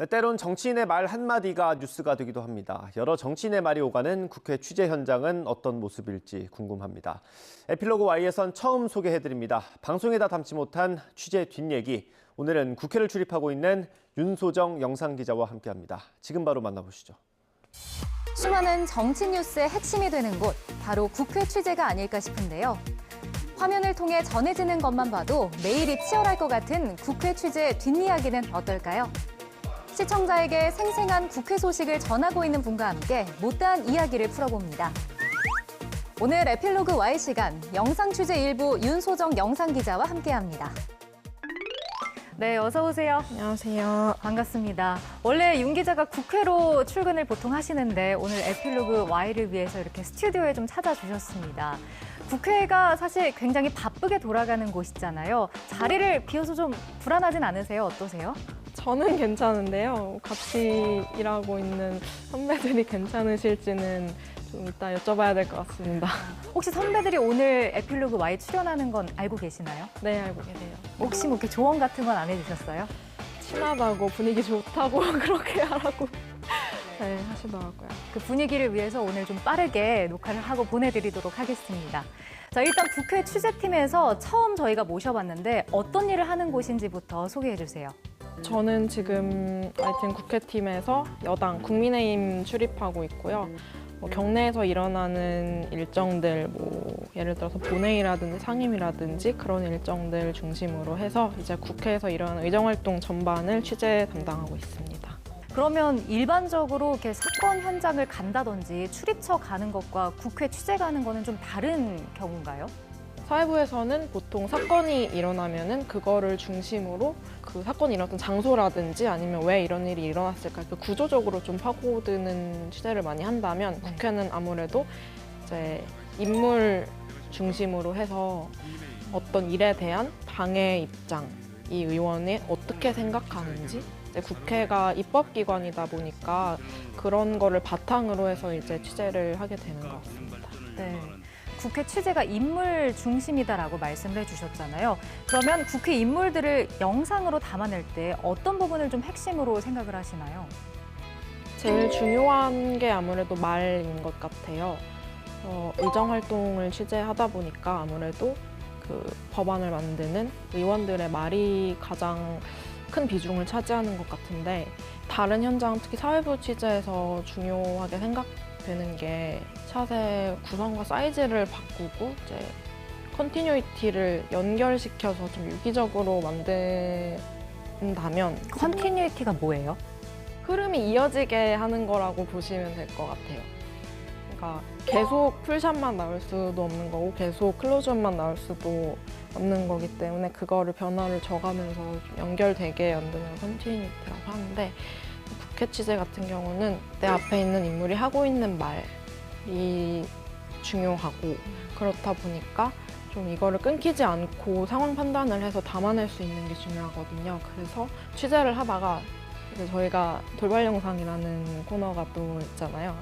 때론 정치인의 말 한마디가 뉴스가 되기도 합니다. 여러 정치인의 말이 오가는 국회 취재 현장은 어떤 모습일지 궁금합니다. 에필로그 Y에선 처음 소개해드립니다. 방송에다 담지 못한 취재 뒷얘기. 오늘은 국회를 출입하고 있는 윤소정 영상기자와 함께합니다. 지금 바로 만나보시죠. 수많은 정치 뉴스의 핵심이 되는 곳, 바로 국회 취재가 아닐까 싶은데요. 화면을 통해 전해지는 것만 봐도 매일이 치열할 것 같은 국회 취재 뒷이야기는 어떨까요? 시청자에게 생생한 국회 소식을 전하고 있는 분과 함께 못다한 이야기를 풀어봅니다. 오늘 에필로그 Y 시간, 영상 취재 일부 윤소정 영상기자와 함께합니다. 네, 어서 오세요. 안녕하세요. 반갑습니다. 원래 윤 기자가 국회로 출근을 보통 하시는데 오늘 에필로그 Y를 위해서 이렇게 스튜디오에 좀 찾아주셨습니다. 국회가 사실 굉장히 바쁘게 돌아가는 곳이잖아요. 자리를 비워서 좀 불안하진 않으세요? 어떠세요? 저는 괜찮은데요. 같이 일하고 있는 선배들이 괜찮으실지는 좀 이따 여쭤봐야 될 것 같습니다. 혹시 선배들이 오늘 에필로그 Y 출연하는 건 알고 계시나요? 네, 알고 계세요. 혹시 뭐 이렇게 조언 같은 건 안 해주셨어요? 친하다고 분위기 좋다고 그렇게 하라고 네, 하시더라고요. 그 분위기를 위해서 오늘 좀 빠르게 녹화를 하고 보내드리도록 하겠습니다. 자, 일단 국회 취재팀에서 처음 저희가 모셔봤는데 어떤 일을 하는 곳인지부터 소개해 주세요. 저는 지금 하여튼 국회팀에서 여당 국민의힘 출입하고 있고요. 경내에서 일어나는 일정들, 예를 들어서 본회의라든지 상임이라든지 그런 일정들 중심으로 해서 이제 국회에서 일어나는 의정활동 전반을 취재 담당하고 있습니다. 그러면 일반적으로 이렇게 사건 현장을 간다든지 출입처 가는 것과 국회 취재 가는 거는 좀 다른 경우인가요? 사회부에서는 보통 사건이 일어나면은 그거를 중심으로 그 사건이 일어났던 장소라든지 아니면 왜 이런 일이 일어났을까 그 구조적으로 좀 파고드는 취재를 많이 한다면 국회는 아무래도 이제 인물 중심으로 해서 어떤 일에 대한 당의 입장, 이 의원이 어떻게 생각하는지 이제 국회가 입법기관이다 보니까 그런 거를 바탕으로 해서 이제 취재를 하게 되는 것 같습니다. 네. 국회 취재가 인물 중심이다라고 말씀을 해주셨잖아요. 그러면 국회 인물들을 영상으로 담아낼 때 어떤 부분을 좀 핵심으로 생각을 하시나요? 제일 중요한 게 아무래도 말인 것 같아요. 의정활동을 취재하다 보니까 아무래도 그 법안을 만드는 의원들의 말이 가장 큰 비중을 차지하는 것 같은데 다른 현장, 특히 사회부 취재에서 중요하게 생각되는 게 샷의 구성과 사이즈를 바꾸고 이제 컨티뉴이티를 연결시켜서 좀 유기적으로 만든다면 컨티뉴이티가 뭐예요? 흐름이 이어지게 하는 거라고 보시면 될 것 같아요. 그러니까 계속 풀샷만 나올 수도 없는 거고 계속 클로즈업만 나올 수도 없는 거기 때문에 그거를 변화를 줘가면서 좀 연결되게 만드는 컨티뉴이티라고 하는데 국회 취재 같은 경우는 내 앞에 있는 인물이 하고 있는 말이 중요하고 그렇다 보니까 좀 이거를 끊기지 않고 상황 판단을 해서 담아낼 수 있는 게 중요하거든요. 그래서 취재를 하다가 이제 저희가 돌발 영상이라는 코너가 또 있잖아요.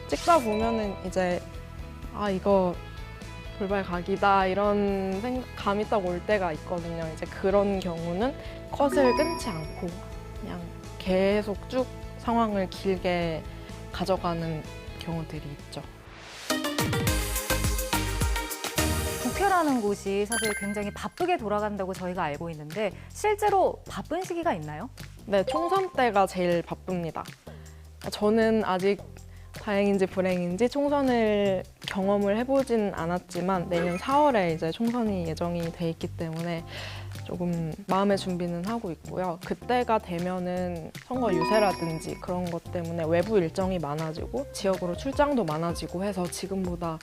찍다 보면은 이제 이거 돌발 각이다 이런 감이 딱 올 때가 있거든요. 이제 그런 경우는 컷을 끊지 않고 그냥 계속 쭉 상황을 길게 가져가는 경우들이 있죠. 국회라는 곳이 사실 굉장히 바쁘게 돌아간다고 저희가 알고 있는데 실제로 바쁜 시기가 있나요? 네, 총선 때가 제일 바쁩니다. 저는 아직 다행인지 불행인지 총선을 경험을 해보진 않았지만 내년 4월에 이제 총선이 예정이 돼 있기 때문에 조금 마음의 준비는 하고 있고요. 그때가 되면은 선거 유세라든지 그런 것 때문에 외부 일정이 많아지고 지역으로 출장도 많아지고 해서 지금보다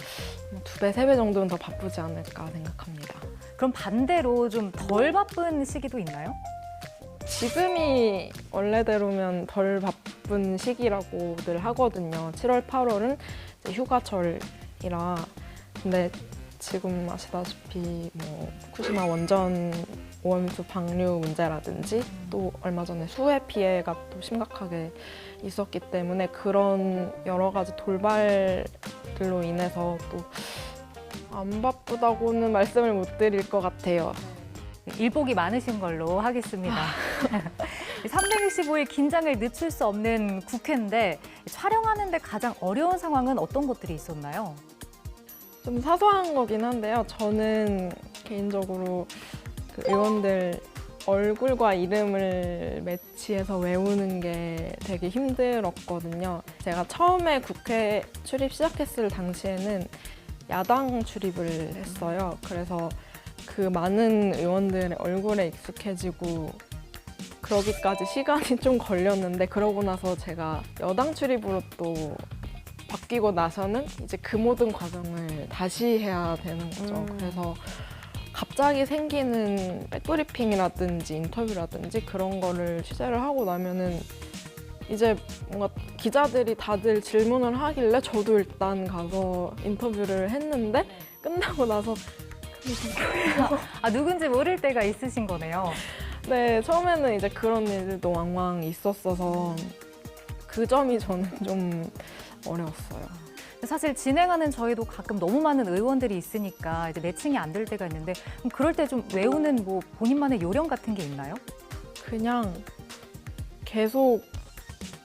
2배, 3배 정도는 더 바쁘지 않을까 생각합니다. 그럼 반대로 좀 덜 바쁜 시기도 있나요? 지금이 원래대로면 덜 바쁜 시기라고들 하거든요. 7월, 8월은 휴가철이라. 근데 지금 아시다시피 후쿠시마 원전 오염수 방류 문제라든지 또 얼마 전에 수해 피해가 또 심각하게 있었기 때문에 그런 여러 가지 돌발들로 인해서 또 안 바쁘다고는 말씀을 못 드릴 것 같아요. 일복이 많으신 걸로 하겠습니다. 365일 긴장을 늦출 수 없는 국회인데 촬영하는데 가장 어려운 상황은 어떤 것들이 있었나요? 좀 사소한 거긴 한데요. 저는 개인적으로 그 의원들 얼굴과 이름을 매치해서 외우는 게 되게 힘들었거든요. 제가 처음에 국회 출입 시작했을 당시에는 야당 출입을 했어요. 그래서 그 많은 의원들의 얼굴에 익숙해지고 그러기까지 시간이 좀 걸렸는데, 그러고 나서 제가 여당 출입으로 또 바뀌고 나서는 이제 그 모든 과정을 다시 해야 되는 거죠. 그래서 갑자기 생기는 백브리핑이라든지 인터뷰라든지 그런 거를 취재를 하고 나면은 이제 뭔가 기자들이 다들 질문을 하길래 저도 일단 가서 인터뷰를 했는데, 끝나고 나서 누군지 모를 때가 있으신 거네요. 네, 처음에는 이제 그런 일들도 왕왕 있었어서 그 점이 저는 좀 어려웠어요. 사실 진행하는 저희도 가끔 너무 많은 의원들이 있으니까 이제 매칭이 안 될 때가 있는데, 그럼 그럴 때 좀 외우는 뭐 본인만의 요령 같은 게 있나요? 그냥 계속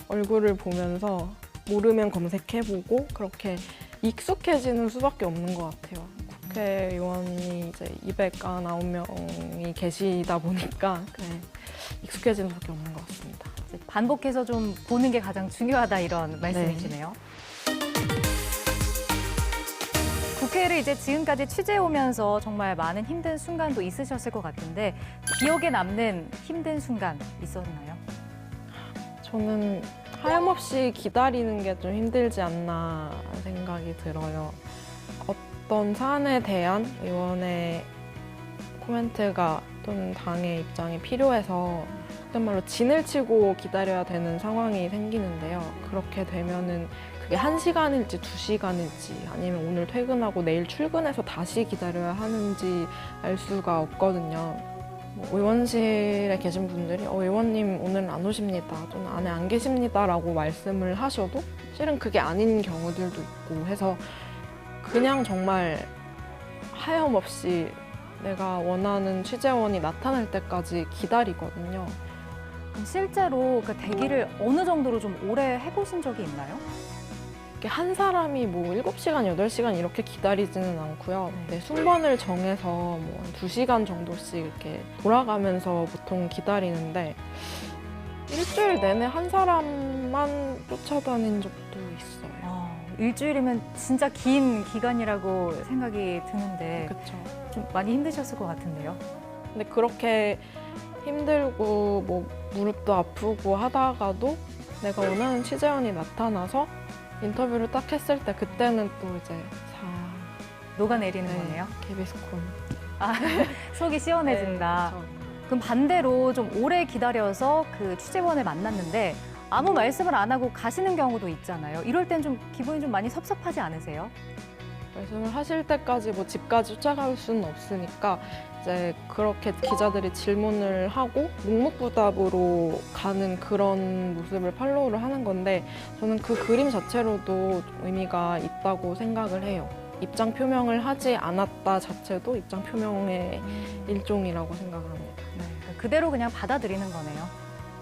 얼굴을 보면서 모르면 검색해보고 그렇게 익숙해지는 수밖에 없는 것 같아요. 국회의원이 이제 299명이 계시다 보니까 익숙해지는 수밖에 없는 것 같습니다. 반복해서 좀 보는 게 가장 중요하다 이런 말씀이시네요. 국회를 이제 지금까지 취재해 오면서 정말 많은 힘든 순간도 있으셨을 것 같은데 기억에 남는 힘든 순간 있었나요? 저는 하염없이 기다리는 게 좀 힘들지 않나 생각이 들어요. 어떤 사안에 대한 의원의 코멘트가 또는 당의 입장이 필요해서 그런 말로 진을 치고 기다려야 되는 상황이 생기는데요. 그렇게 되면은 그게 1시간일지 2시간일지 아니면 오늘 퇴근하고 내일 출근해서 다시 기다려야 하는지 알 수가 없거든요. 의원실에 계신 분들이 의원님 오늘은 안 오십니다 또는 안에 안 계십니다 라고 말씀을 하셔도 실은 그게 아닌 경우들도 있고 해서 그냥 정말 하염없이 내가 원하는 취재원이 나타날 때까지 기다리거든요. 그럼 실제로 그 대기를 어느 정도로 좀 오래 해보신 적이 있나요? 한 사람이 뭐 7시간, 8시간 이렇게 기다리지는 않고요. 네, 순번을 정해서 뭐 한 2시간 정도씩 이렇게 돌아가면서 보통 기다리는데 일주일 내내 한 사람만 쫓아다닌 적도 있어요. 일주일이면 진짜 긴 기간이라고 생각이 드는데 그렇죠. 좀 많이 힘드셨을 것 같은데요. 근데 그렇게 힘들고 뭐 무릎도 아프고 하다가도 내가 원하는 취재원이 나타나서 인터뷰를 딱 했을 때 그때는 또 이제 녹아내리는 거네요. KBS콘. 속이 시원해진다. 네, 그럼 반대로 좀 오래 기다려서 그 취재원을 만났는데 아무 말씀을 안 하고 가시는 경우도 있잖아요. 이럴 땐 좀 기분이 좀 많이 섭섭하지 않으세요? 말씀을 하실 때까지 뭐 집까지 쫓아갈 수는 없으니까 이제 그렇게 기자들이 질문을 하고 묵묵부답으로 가는 그런 모습을 팔로우를 하는 건데 저는 그 그림 자체로도 의미가 있다고 생각을 해요. 입장 표명을 하지 않았다 자체도 입장 표명의 일종이라고 생각을 합니다. 네, 그대로 그냥 받아들이는 거네요.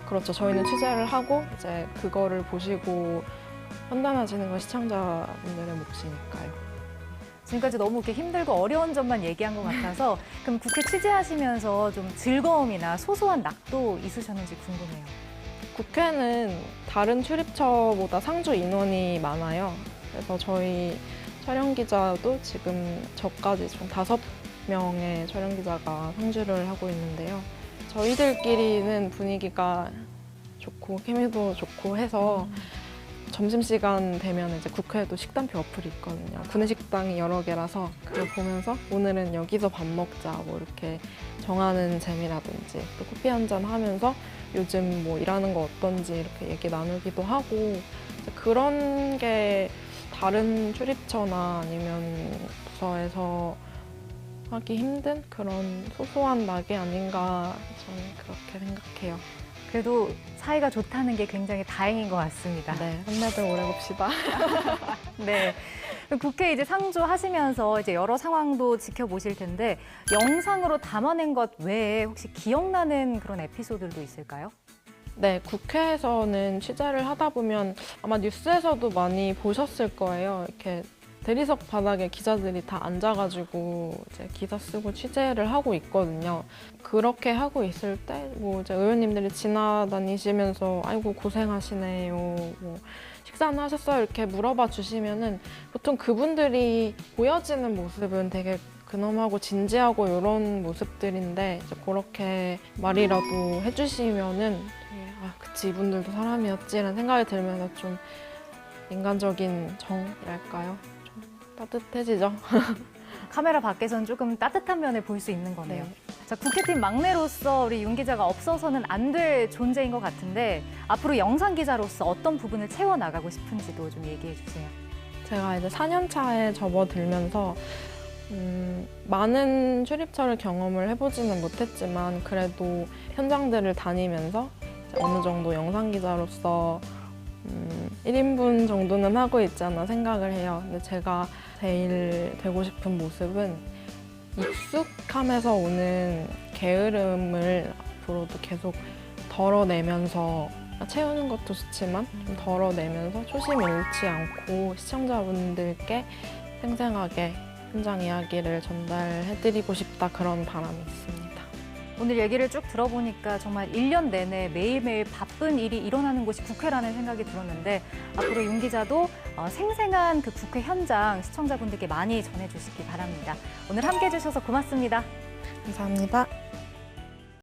그렇죠. 저희는 취재를 하고 이제 그거를 보시고 판단하시는 건 시청자분들의 몫이니까요. 지금까지 너무 이렇게 힘들고 어려운 점만 얘기한 것 같아서 그럼 국회 취재하시면서 좀 즐거움이나 소소한 낙도 있으셨는지 궁금해요. 국회는 다른 출입처보다 상주 인원이 많아요. 그래서 저희 촬영 기자도 지금 저까지 총 5명의 촬영 기자가 상주를 하고 있는데요. 저희들끼리는 분위기가 좋고 케미도 좋고 해서 점심시간 되면 이제 국회에도 식단표 어플이 있거든요. 구내식당이 여러 개라서 그걸 보면서 오늘은 여기서 밥 먹자 뭐 이렇게 정하는 재미라든지 또 커피 한잔 하면서 요즘 뭐 일하는 거 어떤지 이렇게 얘기 나누기도 하고 그런 게 다른 출입처나 아니면 부서에서 하기 힘든 그런 소소한 낙이 아닌가 저는 그렇게 생각해요. 그래도 사이가 좋다는 게 굉장히 다행인 것 같습니다. 네, 선배들 오래 봅시다. 네. 국회 이제 상주하시면서 이제 여러 상황도 지켜보실 텐데 영상으로 담아낸 것 외에 혹시 기억나는 그런 에피소드도 있을까요? 네, 국회에서는 취재를 하다 보면 아마 뉴스에서도 많이 보셨을 거예요. 이렇게 대리석 바닥에 기자들이 다 앉아가지고 이제 기사 쓰고 취재를 하고 있거든요. 그렇게 하고 있을 때 뭐 이제 의원님들이 지나다니시면서 아이고 고생하시네요. 뭐 식사는 하셨어요? 이렇게 물어봐 주시면은 보통 그분들이 보여지는 모습은 되게 근엄하고 진지하고 이런 모습들인데 이제 그렇게 말이라도 해주시면은 되게 아 그치 이분들도 사람이었지라는 생각이 들면서 좀 인간적인 정이랄까요? 좀 따뜻해지죠. 카메라 밖에서는 조금 따뜻한 면을 볼 수 있는 거네요. 네. 자, 국회팀 막내로서 우리 윤 기자가 없어서는 안 될 존재인 것 같은데 앞으로 영상 기자로서 어떤 부분을 채워 나가고 싶은지도 좀 얘기해 주세요. 제가 이제 4년 차에 접어들면서 많은 출입처를 경험을 해보지는 못했지만 그래도 현장들을 다니면서 이제 어느 정도 영상 기자로서 1인분 정도는 하고 있잖아 생각을 해요. 근데 제가 제일 되고 싶은 모습은 익숙함에서 오는 게으름을 앞으로도 계속 덜어내면서 채우는 것도 좋지만 좀 덜어내면서 초심 잃지 않고 시청자분들께 생생하게 현장 이야기를 전달해드리고 싶다 그런 바람이 있습니다. 오늘 얘기를 쭉 들어보니까 정말 1년 내내 매일매일 바쁜 일이 일어나는 곳이 국회라는 생각이 들었는데 앞으로 윤 기자도 생생한 그 국회 현장 시청자분들께 많이 전해주시기 바랍니다. 오늘 함께해 주셔서 고맙습니다. 감사합니다.